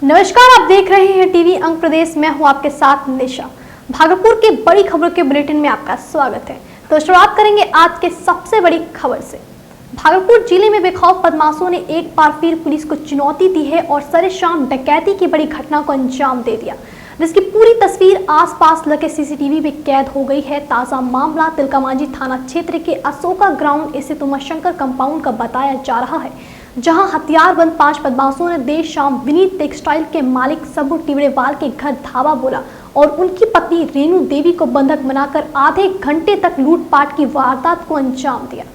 नमस्कार, आप देख रहे हैं टीवी अंग प्रदेश। मैं हूं आपके साथ निशा। भागलपुर की बड़ी खबरों के बुलेटिन में आपका स्वागत है। तो शुरुआत करेंगे आज के सबसे बड़ी खबर से। भागलपुर जिले में बेखौफ बदमाशों ने एक बार फिर पुलिस को चुनौती दी है और सरेशाम डकैती की बड़ी घटना को अंजाम दे दिया, जिसकी पूरी तस्वीर आसपास लगे सीसीटीवी में कैद हो गई है। ताजा मामला तिलकामांझी थाना क्षेत्र के अशोका ग्राउंड स्थित उमाशंकर कंपाउंड का बताया जा रहा है, जहां हथियारबंद 5 बदमाशों ने देर शाम विनीत टेक्सटाइल के मालिक सबू टिवरेवाल के घर धावा बोला और उनकी पत्नी रेणु देवी को बंधक बनाकर आधे घंटे तक लूटपाट की वारदात को अंजाम दिया।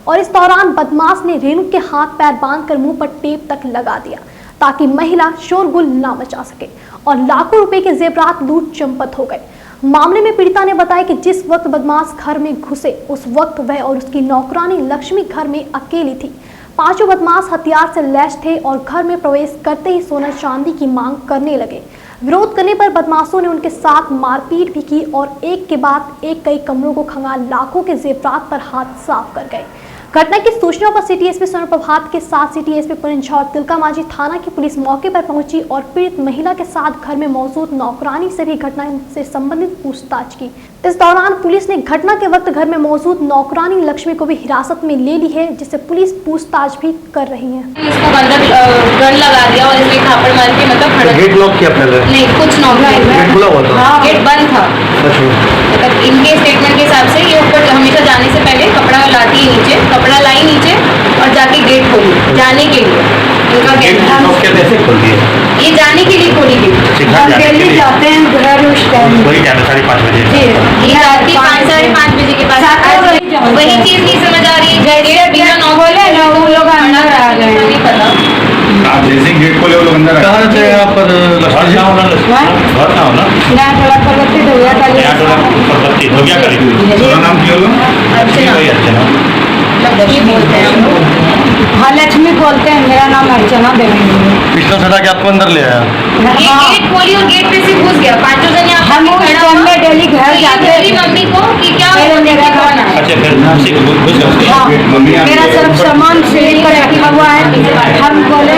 और इस दौरान बदमाश ने रेणु के हाथ पैर बांधकर मुंह पर टेप तक लगा दिया ताकि महिला शोरगुल ना मचा सके और लाखों रुपए के जेवरात लूट चंपत हो गए। मामले में पीड़िता ने बताया कि जिस वक्त बदमाश घर में घुसे उस वक्त वह और उसकी नौकरानी लक्ष्मी घर में अकेली थी। पांचों बदमाश हथियार से लैस थे और घर में प्रवेश करते ही सोना चांदी की मांग करने लगे। विरोध करने पर बदमाशों ने उनके साथ मारपीट भी की और एक के बाद एक कई कमरों को खंगाल लाखों के जेवरात पर हाथ साफ कर गए। घटना की सूचना पर सिटी एसपी स्वर्ण प्रभात के साथ सिटी एसपी पुलिस और तिलकामांझी थाना की पुलिस मौके पर पहुंची और पीड़ित महिला के साथ घर में मौजूद नौकरानी से भी घटना से संबंधित पूछताछ की। इस दौरान पुलिस ने घटना के वक्त घर में मौजूद नौकरानी लक्ष्मी को भी हिरासत में ले ली है, जिससे पुलिस पूछताछ भी कर रही है। इसको बंधक गन लगा दिया और इसमें थापड़ मार के मतलब खड़ा गेट लॉक किया पहले? नहीं, कुछ गेट खुला हुआ था? हाँ, गेट बंद था। मतलब इनके स्टेटमेंट के हिसाब से ये ऊपर हमेशा जाने से पहले कपड़ा लाती है नीचे, कपड़ा लाई नीचे और जाके गेट खोली जाने के लिए। इनका गेट कैसे खोल दिया? ये जाने के लिए खोली गई। हम दिल्ली जाते हैं घर उस टाइम वही टाइम 5:30 बजे। ये रात 5 साढ़े 5 बजे के पास वही चीज नहीं समझ आ रही है। गेट बिना नॉक खोले लोग अंदर आ गए, नहीं पता। आप जैसे गेट खोले वो लोग अंदर कहाँ से आप पर घर ना होना ना थोड़ा प्रगति हो गया था। प्रगति हो गया करीब। नाम क्या होगा? अर्चना बोलते हैं। हाँ, लक्ष्मी बोलते हैं। मेरा नाम अर्चना देवी है। पिस्टल सटा के आपको अंदर ले आया? ये गेट खोली और गेट पे से घुस गया। पांचों जन यहाँ हम उस टाइम में डेली घर जाते मेरी मम्मी को कि क्या अच्छा, फिर घुस गया। मेरा सब सामान सीलिंग पर रखा हुआ है। हम बोले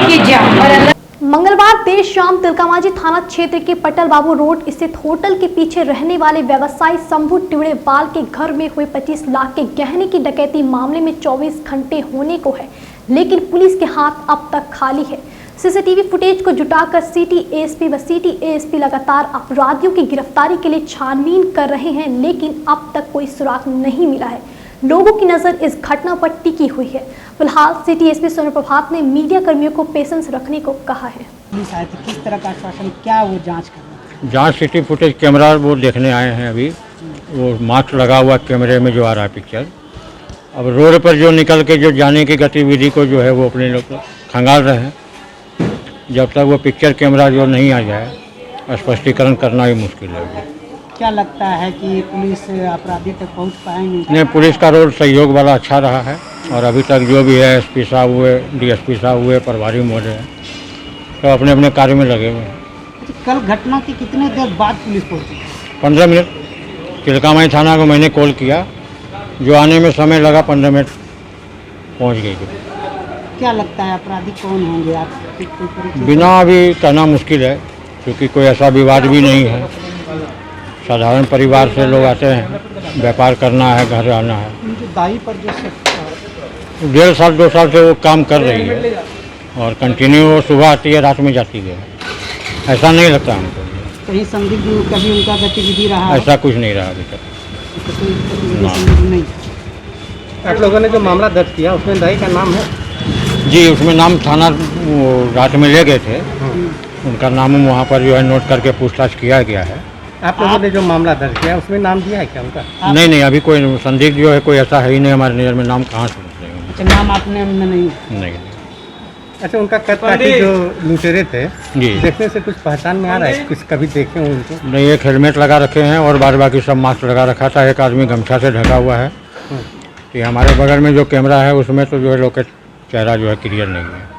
कि जा। मंगलवार देर शाम तिलकामांझी थाना क्षेत्र के पटल बाबू रोड स्थित होटल के पीछे रहने वाले व्यवसायी शंभू टिवरेवाल के घर में हुए 25 लाख के गहने की डकैती मामले में 24 घंटे होने को है, लेकिन पुलिस के हाथ अब तक खाली है। सीसीटीवी फुटेज को जुटाकर सिटी एएसपी व सिटी एएसपी लगातार अपराधियों की गिरफ्तारी के लिए छानबीन कर रहे हैं, लेकिन अब तक कोई सुराग नहीं मिला है। लोगों की नजर इस घटना पर टिकी हुई है। फिलहाल सिटी एसपी स्वर्ण प्रभात ने मीडिया कर्मियों को पेशेंस रखने को कहा है। पुलिस आए थे, किस तरह का आश्वासन, क्या वो जांच कर? जांच सिटी फुटेज कैमरा वो देखने आए हैं। अभी वो मास्क लगा हुआ कैमरे में जो आ रहा है पिक्चर। अब रोड पर जो निकल के जो जाने की गतिविधि को जो है वो अपने लोग खंगाल रहे हैं। जब तक वो पिक्चर कैमरा जो नहीं आ जाए स्पष्टीकरण करना भी मुश्किल है। क्या लगता है कि पुलिस अपराधी तक पहुंच पाएंगे? नहीं, पुलिस का रोल सहयोग वाला अच्छा रहा है और अभी तक जो भी है एसपी साहब हुए, डीएसपी साहब हुए, प्रभारी महोदय हैं, तो अपने अपने कार्य में लगे हुए हैं। कल घटना की कितने देर बाद पुलिस पहुंची? 15 मिनट। तिलकामांझी थाना को मैंने कॉल किया, जो आने में समय लगा 15 मिनट पहुंच गई थी। क्या लगता है अपराधी कौन होंगे? आप बिना अभी कहना मुश्किल है, क्योंकि कोई ऐसा विवाद भी नहीं है। साधारण परिवार से लोग आते हैं, व्यापार करना है, घर आना है। उनके दाई पर जो 1.5 साल 2 साल से वो काम कर रही है और कंटिन्यू वो सुबह आती है, रात में जाती है। ऐसा नहीं लगता हमको। कहीं संदिग्ध कभी उनका गतिविधि रहा? ऐसा कुछ नहीं रहा अभी तक। नहीं। आप लोगों ने जो मामला दर्ज किया उसमें दाई का नाम है? जी, उसमें नाम थाना रात में ले गए थे, उनका नाम वहाँ पर जो है नोट करके पूछताछ किया गया है। आप लोगों ने जो मामला दर्ज किया उसमें नाम दिया है क्या उनका? नहीं, अभी कोई संदिग्ध जो है कोई ऐसा है ही नहीं हमारे नज़र में। नाम कहाँ से? अच्छा, नाम आपने नहीं? अच्छा, उनका कद जो लुटेरे थे जी, देखने से कुछ पहचान में आ रहा है? कुछ कभी देखे हो उनको? नहीं, एक हेलमेट लगा रखे हैं और बाद बाकी सब मास्क लगा रखा था। एक आदमी गमछा से ढका हुआ है। तो हमारे बगल में जो कैमरा है उसमें तो जो है लोग का चेहरा जो है क्लियर नहीं है।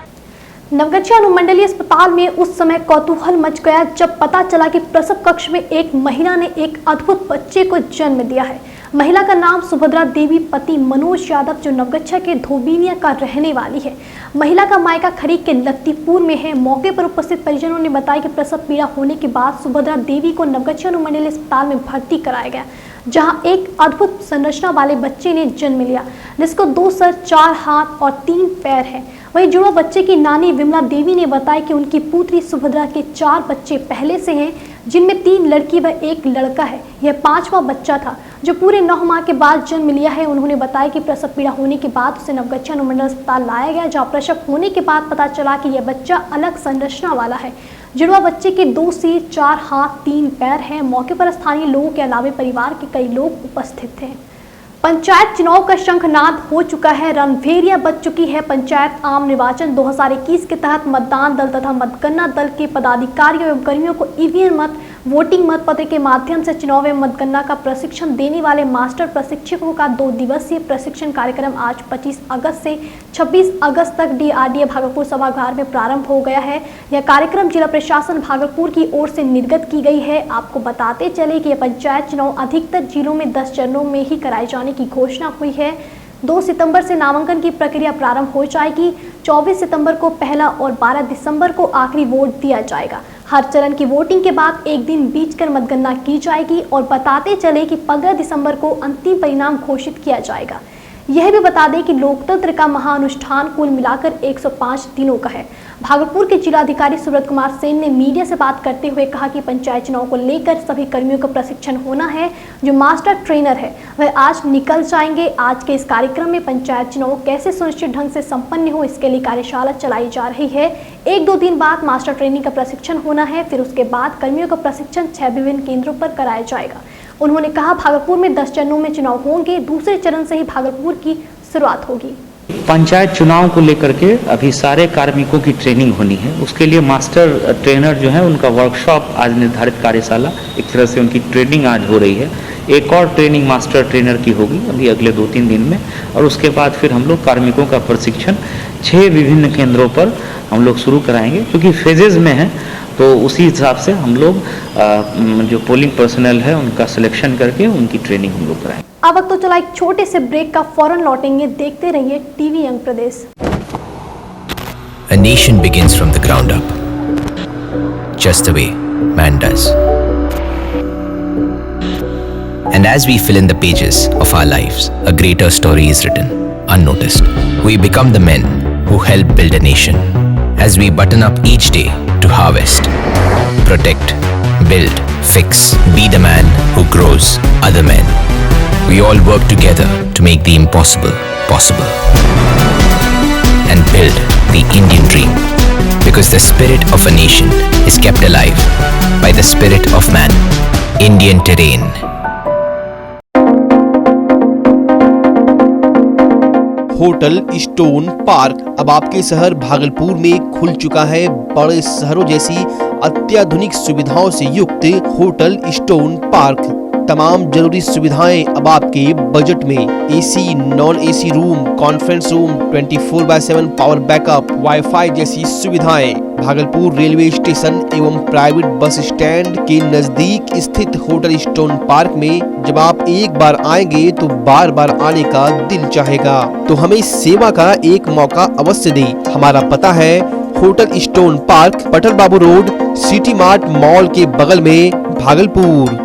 नवगछिया अनुमंडलीय अस्पताल में उस समय कौतूहल मच गया जब पता चला कि प्रसव कक्ष में एक महिला ने एक अद्भुत बच्चे को जन्म दिया है। महिला का नाम सुभद्रा देवी, पति मनोज यादव जो नवगछा के धोबिनिया का रहने वाली है। महिला का मायका खरीक के लत्तीपुर में है। मौके पर उपस्थित परिजनों ने बताया कि प्रसव पीड़ा होने के बाद सुभद्रा देवी को नवगछा अनुमंडलीय अस्पताल में भर्ती कराया गया, जहां एक अद्भुत संरचना वाले बच्चे ने जन्म लिया, जिसको 2 सर, 4 हाथ और 3 पैर है। वहीं जुड़वा बच्चे की नानी विमला देवी ने बताया कि उनकी पुत्री सुभद्रा के 4 बच्चे पहले से हैं, जिनमें 3 लड़की व 1 लड़का है। यह 5वां बच्चा था जो पूरे 9 माह के बाद जन्म लिया है। उन्होंने बताया कि प्रसव पीड़ा होने के बाद उसे नवगछा अनुमंडल अस्पताल लाया गया, जहां प्रसव होने के बाद पता चला कि यह बच्चा अलग संरचना वाला है। जुड़वा बच्चे के 2 सिर, 4 हाथ, 3 पैर हैं। मौके पर स्थानीय लोगों के अलावा परिवार के कई लोग उपस्थित थे। पंचायत चुनाव का शंखनाद हो चुका है, रणभेरिया बज चुकी है। पंचायत आम निर्वाचन 2021 के तहत मतदान दल तथा मतगणना दल के पदाधिकारियों एवं कर्मियों को ईवीएम मत, वोटिंग मत पत्र के माध्यम से चुनाव एवं मतगणना का प्रशिक्षण देने वाले मास्टर प्रशिक्षकों का 2 दिवसीय प्रशिक्षण कार्यक्रम आज 25 अगस्त से 26 अगस्त तक DRDA भागलपुर सभागार में प्रारंभ हो गया है। यह कार्यक्रम जिला प्रशासन भागलपुर की ओर से निर्गत की गई है। आपको बताते चले कि यह पंचायत चुनाव अधिकतर जिलों में 10 चरणों में ही कराए जाने की घोषणा हुई है। 2 सितंबर से नामांकन की प्रक्रिया प्रारंभ हो जाएगी। 24 सितंबर को पहला और 12 दिसंबर को आखिरी वोट दिया जाएगा। हर चरण की वोटिंग के बाद एक दिन बीच कर मतगणना की जाएगी और बताते चले कि 15 दिसंबर को अंतिम परिणाम घोषित किया जाएगा। यह भी बता दें कि लोकतंत्र का महाअनुष्ठान कुल मिलाकर 105 दिनों का है। भागलपुर के जिलाधिकारी सुब्रत कुमार सेन ने मीडिया से बात करते हुए कहा कि पंचायत चुनाव को लेकर सभी कर्मियों का प्रशिक्षण होना है। जो मास्टर ट्रेनर है वह आज निकल जाएंगे। आज के इस कार्यक्रम में पंचायत चुनाव कैसे सुनिश्चित ढंग से संपन्न हो, इसके लिए कार्यशाला चलाई जा रही है। 1-2 दिन बाद मास्टर ट्रेनिंग का प्रशिक्षण होना है, फिर उसके बाद कर्मियों का प्रशिक्षण 6 विभिन्न केंद्रों पर कराया जाएगा। उन्होंने कहा भागलपुर में 10 चरणों में चुनाव होंगे, दूसरे चरण से ही भागलपुर की शुरुआत होगी। पंचायत चुनाव को लेकर के अभी सारे कार्मिकों की ट्रेनिंग होनी है। उसके लिए मास्टर ट्रेनर जो है उनका वर्कशॉप आज निर्धारित कार्यशाला, एक तरह से उनकी ट्रेनिंग आज हो रही है। एक और ट्रेनिंग मास्टर ट्रेनर की होगी अभी अगले 2-3 दिन में, और उसके बाद फिर हम लोग कार्मिकों का प्रशिक्षण 6 विभिन्न केंद्रों पर हम लोग शुरू कराएंगे। क्योंकि फेजेज में है तो उसी हिसाब से हम लोग जो पोलिंग पर्सनल है उनका सिलेक्शन करके उनकी ट्रेनिंग हम लोग कराएंगे। अब वक्त तो चला एक छोटे से ब्रेक का, फौरन लौटेंगे। देखते रहिए TV young Pradesh. A nation begins from the ground up, just the way man does. And as we fill in the pages of our lives, a greater story is written, unnoticed. We become the men who help build a nation. As we button up each day to harvest, protect, build, fix, be the man who grows other men. We all work together to make the impossible possible and build the Indian dream, because the spirit of a nation is kept alive by the spirit of man. Indian Terrain. Hotel stone park अब आपके शहर भागलपुर में खुल चुका है। बड़े शहरों जैसी अत्याधुनिक सुविधाओं से युक्त होटल स्टोन पार्क, तमाम जरूरी सुविधाएं अब आपके बजट में। AC, non AC room, conference room, 24/7 power backup, wifi जैसी सुविधाएं। भागलपुर रेलवे स्टेशन एवं प्राइवेट बस स्टैंड के नजदीक स्थित होटल स्टोन पार्क में जब आप एक बार आएंगे तो बार बार आने का दिल चाहेगा। तो हमें सेवा का एक मौका अवश्य दें। हमारा पता है होटल स्टोन पार्क, पटल बाबू रोड, सिटी मार्ट मॉल के बगल में, भागलपुर।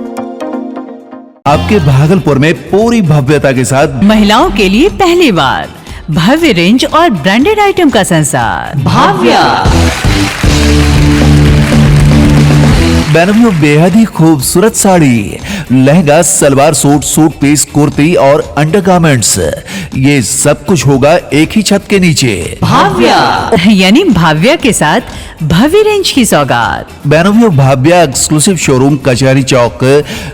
आपके भागलपुर में पूरी भव्यता के साथ महिलाओं के लिए पहली बार भव्य रेंज और ब्रांडेड आइटम का संसार भाव्या। बेनवियों बेहद ही खूबसूरत sari, lehenga, salwar suit, suit piece, kurti और अंडरगारमेंट्स, ये सब कुछ होगा एक ही छत के नीचे। भाव्या यानी भाव्या के साथ भव्य रेंज की सौगात। बेनवियों Bhavya exclusive showroom, Kachahri Chowk,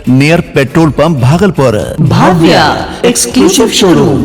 near petrol pump, Bhagalpur. Bhavya exclusive showroom.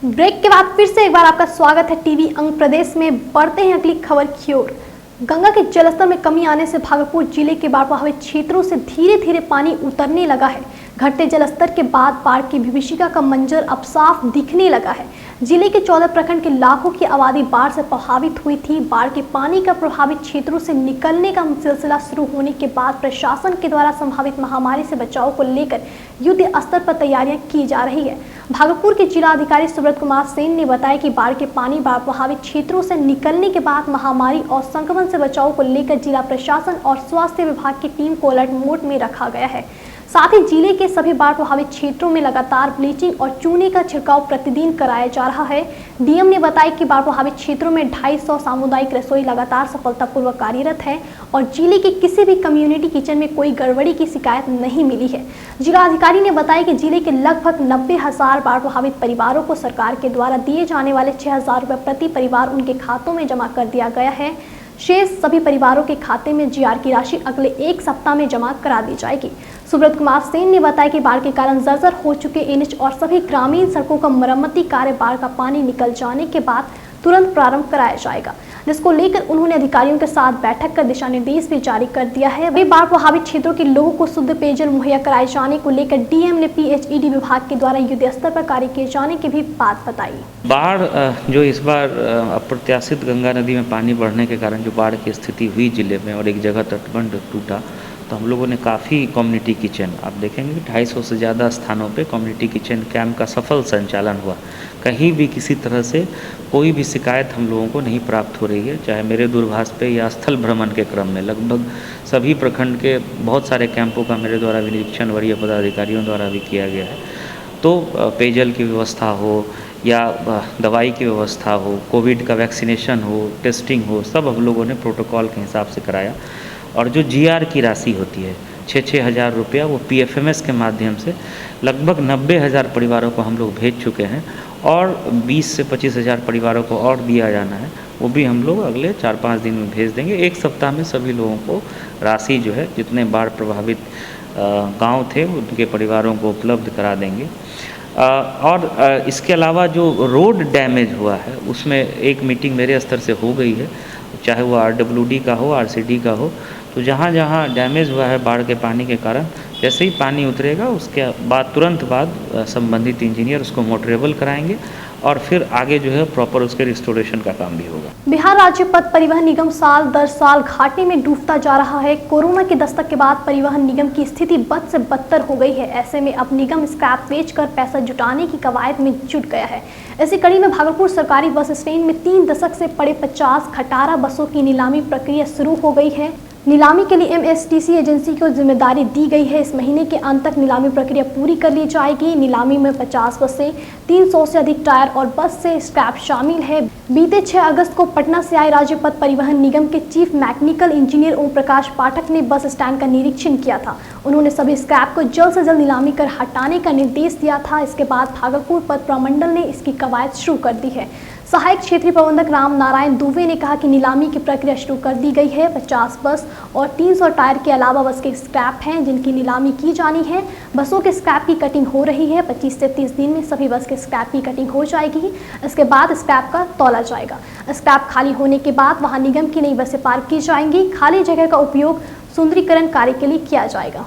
Break के बाद फिर से एक बार आपका स्वागत है टीवी अंग प्रदेश में। बढ़ते हैं अगली खबर की ओर। गंगा के जलस्तर में कमी आने से भागलपुर जिले के बाढ़ प्रभावित क्षेत्रों से धीरे धीरे पानी उतरने लगा है। घटते जलस्तर के बाद बाढ़ की विभीषिका का मंजर अब साफ दिखने लगा है। जिले के 14 प्रखंड के लाखों की आबादी बाढ़ से प्रभावित हुई थी। बाढ़ के पानी का प्रभावित क्षेत्रों से निकलने का सिलसिला शुरू होने के बाद प्रशासन के द्वारा संभावित महामारी से बचाव को लेकर युद्ध स्तर पर तैयारियां की जा रही है। भागलपुर के जिला अधिकारी सुब्रत कुमार सेन ने बताया कि बाढ़ के पानी बाढ़ प्रभावित क्षेत्रों से निकलने के बाद महामारी और संक्रमण से बचाव को लेकर जिला प्रशासन और स्वास्थ्य विभाग की टीम को अलर्ट मोड में रखा गया है। साथ ही जिले के सभी बाढ़ प्रभावित क्षेत्रों में लगातार ब्लीचिंग और चूने का छिड़काव प्रतिदिन कराया जा रहा है। डीएम ने बताया कि बाढ़ प्रभावित क्षेत्रों में 250 सामुदायिक रसोई लगातार सफलतापूर्वक कार्यरत है और जिले के किसी भी कम्युनिटी किचन में कोई गड़बड़ी की शिकायत नहीं मिली है। जिला अधिकारी ने बताया कि जिले के लगभग 90,000 बाढ़ प्रभावित परिवारों को सरकार के द्वारा दिए जाने वाले 6,000 रुपये प्रति परिवार उनके खातों में जमा कर दिया गया है। शेष सभी परिवारों के खाते में जीआर की राशि अगले 1 सप्ताह में जमा करा दी जाएगी। सुब्रत कुमार सेन ने बताया कि बाढ़ के कारण जर्जर हो चुके एनएच और सभी ग्रामीण सड़कों का मरम्मती कार्य बाढ़ का पानी निकल जाने के बाद तुरंत प्रारंभ कराया जाएगा, जिसको लेकर उन्होंने अधिकारियों के साथ बैठक कर दिशा निर्देश भी जारी कर दिया है। वही बाढ़ प्रभावित क्षेत्रों के लोगों को शुद्ध पेयजल मुहैया कराए जाने को लेकर डीएम ने पीएचईडी विभाग के द्वारा युद्ध स्तर पर कार्य किए जाने की भी बात बताई। बाढ़ जो इस बार अप्रत्याशित गंगा नदी में पानी बढ़ने के कारण जो बाढ़ की स्थिति हुई जिले में और एक जगह तटबंध टूटा, तो हम लोगों ने काफ़ी कम्युनिटी किचन, आप देखेंगे कि 250 से ज़्यादा स्थानों पे कम्युनिटी किचन कैंप का सफल संचालन हुआ। कहीं भी किसी तरह से कोई भी शिकायत हम लोगों को नहीं प्राप्त हो रही है, चाहे मेरे दूरभाष पे या स्थल भ्रमण के क्रम में लगभग सभी प्रखंड के बहुत सारे कैंपों का मेरे द्वारा निरीक्षण वरीय पदाधिकारियों द्वारा भी किया गया है। तो पेयजल की व्यवस्था हो या दवाई की व्यवस्था हो, कोविड का वैक्सीनेशन हो, टेस्टिंग हो, सब हम लोगों ने प्रोटोकॉल के हिसाब से कराया। और जो जीआर की राशि होती है 6-6 हज़ार रुपया, वो पीएफएमएस के माध्यम से लगभग 90,000 परिवारों को हम लोग भेज चुके हैं और 20 से 25 हज़ार परिवारों को और दिया जाना है। वो भी हम लोग अगले 4-5 दिन में भेज देंगे। 1 सप्ताह में सभी लोगों को राशि जो है, जितने बाढ़ प्रभावित गांव थे उनके परिवारों को उपलब्ध करा देंगे। और इसके अलावा जो रोड डैमेज हुआ है उसमें एक मीटिंग मेरे स्तर से हो गई है, चाहे वो आरडब्ल्यूडी का हो, आरसीडी का हो। तो जहाँ जहाँ डैमेज हुआ है बाढ़ के पानी के कारण, जैसे ही पानी उतरेगा उसके बाद तुरंत बाद संबंधित इंजीनियर उसको मोटरेबल कराएंगे और फिर आगे जो है प्रॉपर उसके रिस्टोरेशन का काम भी होगा। बिहार राज्य पथ परिवहन निगम साल दर साल घाटे में डूबता जा रहा है। कोरोना की दस्तक के बाद परिवहन निगम की स्थिति बद से बदतर हो गई है। ऐसे में अब निगम स्क्रैप बेचकर पैसा जुटाने की कवायद में जुट गया है। इसी कड़ी में भागलपुर सरकारी बस स्टैंड में 3 दशक से पड़े 50 खटारा बसों की नीलामी प्रक्रिया शुरू हो गई है। नीलामी के लिए एमएसटीसी एजेंसी को जिम्मेदारी दी गई है। इस महीने के अंत तक नीलामी प्रक्रिया पूरी कर ली जाएगी। नीलामी में 50 बसें, 300 से अधिक टायर और बस से स्क्रैप शामिल है। बीते 6 अगस्त को पटना से आए राज्य पथ परिवहन निगम के chief mechanical engineer Om Prakash पाठक ने बस स्टैंड का निरीक्षण किया था। उन्होंने सभी स्क्रैप को जल्द से जल्द नीलामी कर हटाने का निर्देश दिया था। इसके बाद भागलपुर पथ प्रमंडल ने इसकी कवायद शुरू कर दी है। सहायक क्षेत्रीय प्रबंधक राम नारायण दुबे ने कहा कि नीलामी की प्रक्रिया शुरू कर दी गई है। 50 बस और 300 टायर के अलावा बस के स्क्रैप हैं जिनकी नीलामी की जानी है। बसों के स्क्रैप की कटिंग हो रही है। 25 से 30 दिन में सभी बस के स्क्रैप की कटिंग हो जाएगी। इसके बाद स्क्रैप का तौला जाएगा। स्क्रैप खाली होने के बाद वहां निगम की नई बसें पार्क की जाएंगी। खाली जगह का उपयोग सुंदरीकरण कार्य के लिए किया जाएगा।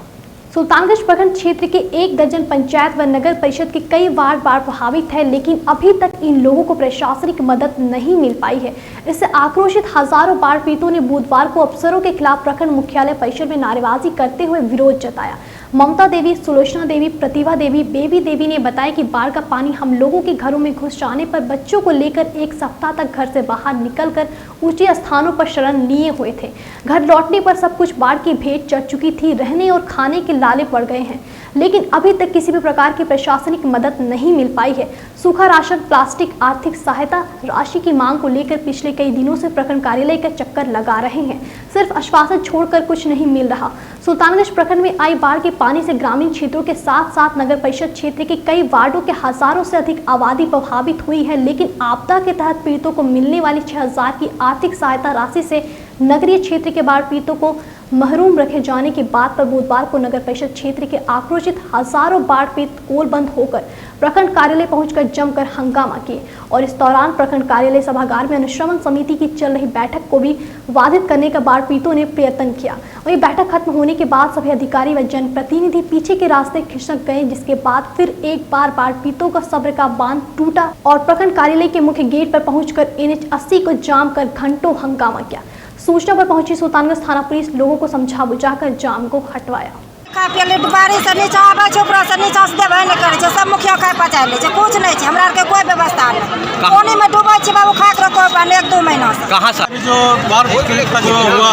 सुल्तानगंज प्रखंड क्षेत्र के 1 दर्जन पंचायत व नगर परिषद के कई वार्ड बाढ़ प्रभावित है, लेकिन अभी तक इन लोगों को प्रशासनिक मदद नहीं मिल पाई है। इससे आक्रोशित हजारों बाढ़ पीड़ितों ने बुधवार को अफसरों के खिलाफ प्रखंड मुख्यालय परिसर में नारेबाजी करते हुए विरोध जताया। ममता देवी, सुलोचना देवी, प्रतिभा देवी, बेबी देवी ने बताया कि बाढ़ का पानी हम लोगों के घरों में घुस जाने पर बच्चों को लेकर 1 सप्ताह तक घर से बाहर निकलकर ऊंचे स्थानों पर शरण लिए हुए थे। घर लौटने पर सब कुछ बाढ़ की भेंट चढ़ चुकी थी। रहने और खाने के लाले पड़ गए हैं, लेकिन अभी तक किसी भी प्रकार की प्रशासनिक मदद नहीं मिल पाई है। सूखा राशन, प्लास्टिक, आर्थिक सहायता राशि की मांग को लेकर पिछले कई दिनों से प्रखंड कार्यालय का चक्कर लगा रहे हैं। सिर्फ आश्वासन छोड़कर कुछ नहीं मिल रहा। सुल्तानगंज प्रखंड में आई बाढ़ के पानी से ग्रामीण क्षेत्रों के साथ साथ नगर परिषद क्षेत्र के कई वार्डों के हजारों से अधिक आबादी प्रभावित हुई है, लेकिन आपदा के तहत पीड़ितों को मिलने वाली 6,000 की आर्थिक सहायता राशि से नगरीय क्षेत्र के बाढ़ पीड़ितों को महरूम रखे जाने की बात पर बुधवार को नगर परिषद क्षेत्र के आक्रोशित हजारों बाढ़ पीड़ित गोलबंद होकर प्रखंड कार्यालय पहुंचकर जमकर हंगामा किए और इस दौरान प्रखंड कार्यालय सभागार में अनुश्रवण समिति की चल रही बैठक को भी बाधित करने का बाढ़पीड़ितों ने प्रयत्न किया। वहीं बैठक खत्म होने के बाद सभी अधिकारी व जनप्रतिनिधि पीछे के रास्ते खिसक गए, जिसके बाद फिर एक बार बाढ़पीड़ितों का सब्र का बांध टूटा और प्रखंड कार्यालय के मुख्य गेट पर पहुंचकर NH 80 को जाम कर घंटों हंगामा किया। सूचना पर पहुंची सुल्तानगंज थाना पुलिस लोगों को समझा बुझाकर जाम को हटवाया। बारी से नीचा आवे छै, ऊपर से नीचा से देबे नहीं करे छै, सब मुखिया खाए पचा ले छै, कुछ नहीं छै, हमरा के कोई व्यवस्था नहीं। पानी में डूबे छै बाबू, खाए के कोई बने 1-2 महीना से। कहां से जो बाढ़ का जो हुआ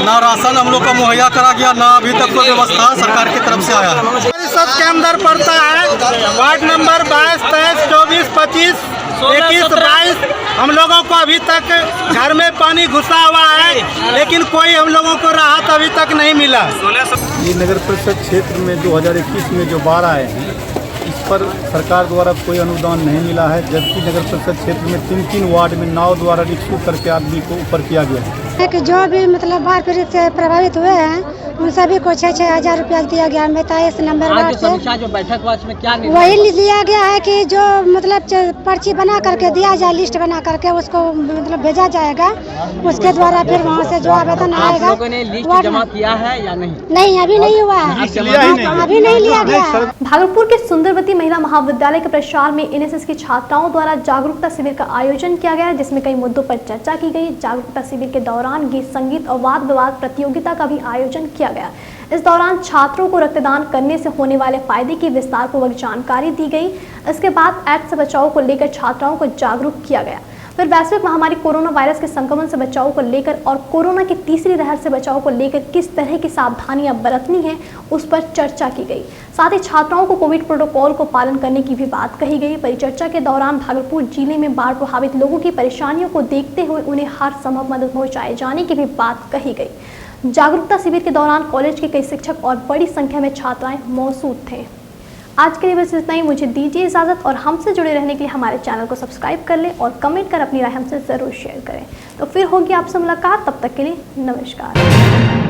ना राशन हम लोग को मुहैया करा गया, ना अभी तक कोई व्यवस्था सरकार की तरफ से आया है। परिषद के अंदर पड़ता है वार्ड नंबर 22, 23, 24, 25, 21, 22। हम लोगों को अभी तक घर में पानी घुसा हुआ है, लेकिन कोई हम लोगों को राहत अभी तक नहीं मिला। ये नगर परिषद क्षेत्र में 2021 में जो बाढ़ आए हैं, इस पर सरकार द्वारा कोई अनुदान नहीं मिला है, जबकि नगर परिषद क्षेत्र में 3 वार्ड में नाव द्वारा रिक्शू करके आदमी को ऊपर किया गया है। कि जो भी मतलब बाढ़ पीड़ित से प्रभावित हुए हैं उन सभी को 6-6 हजार रुपया दिया गया। 23 नंबर वार्ड से जो बैठक हुआ उसमें क्या वही लिया गया है कि जो मतलब पर्ची बना करके दिया जाए, लिस्ट बना करके उसको मतलब भेजा जाएगा, उसके द्वारा फिर वहाँ से जो आवेदन आएगा। आप लोगों ने लिस्ट जमा किया है या नहीं? नहीं, अभी नहीं हुआ है, अभी नहीं लिया गया है। भागलपुर के सुंदरवती महिला महाविद्यालय के प्रशाल में NSS की छात्राओं द्वारा जागरूकता शिविर का आयोजन किया गया, जिसमें कई मुद्दों पर चर्चा की गई। जागरूकता शिविर के दौरान गीत संगीत और वाद विवाद प्रतियोगिता का भी आयोजन किया गया। इस दौरान छात्रों को रक्तदान करने से होने वाले फायदे की विस्तार पूर्वक जानकारी दी गई। इसके बाद एड्स से बचाव को लेकर छात्राओं को जागरूक किया गया। फिर वैश्विक महामारी कोरोना वायरस के संक्रमण से बचाव को लेकर और कोरोना की तीसरी लहर से बचाव को लेकर किस तरह की सावधानियां बरतनी है, उस पर चर्चा की गई। साथ ही छात्राओं को कोविड प्रोटोकॉल को पालन करने की भी बात कही गई। परिचर्चा के दौरान भागलपुर जिले में बाढ़ प्रभावित लोगों की परेशानियों को देखते हुए उन्हें हर संभव मदद पहुँचाए जाने की भी बात कही गई। जागरूकता शिविर के दौरान कॉलेज के कई शिक्षक और बड़ी संख्या में छात्राएं मौजूद थे। आज के लिए बस इतना ही। मुझे दीजिए इजाज़त और हमसे जुड़े रहने के लिए हमारे चैनल को सब्सक्राइब कर लें और कमेंट कर अपनी राय हमसे ज़रूर शेयर करें। तो फिर होगी आपसे मुलाकात, तब तक के लिए नमस्कार।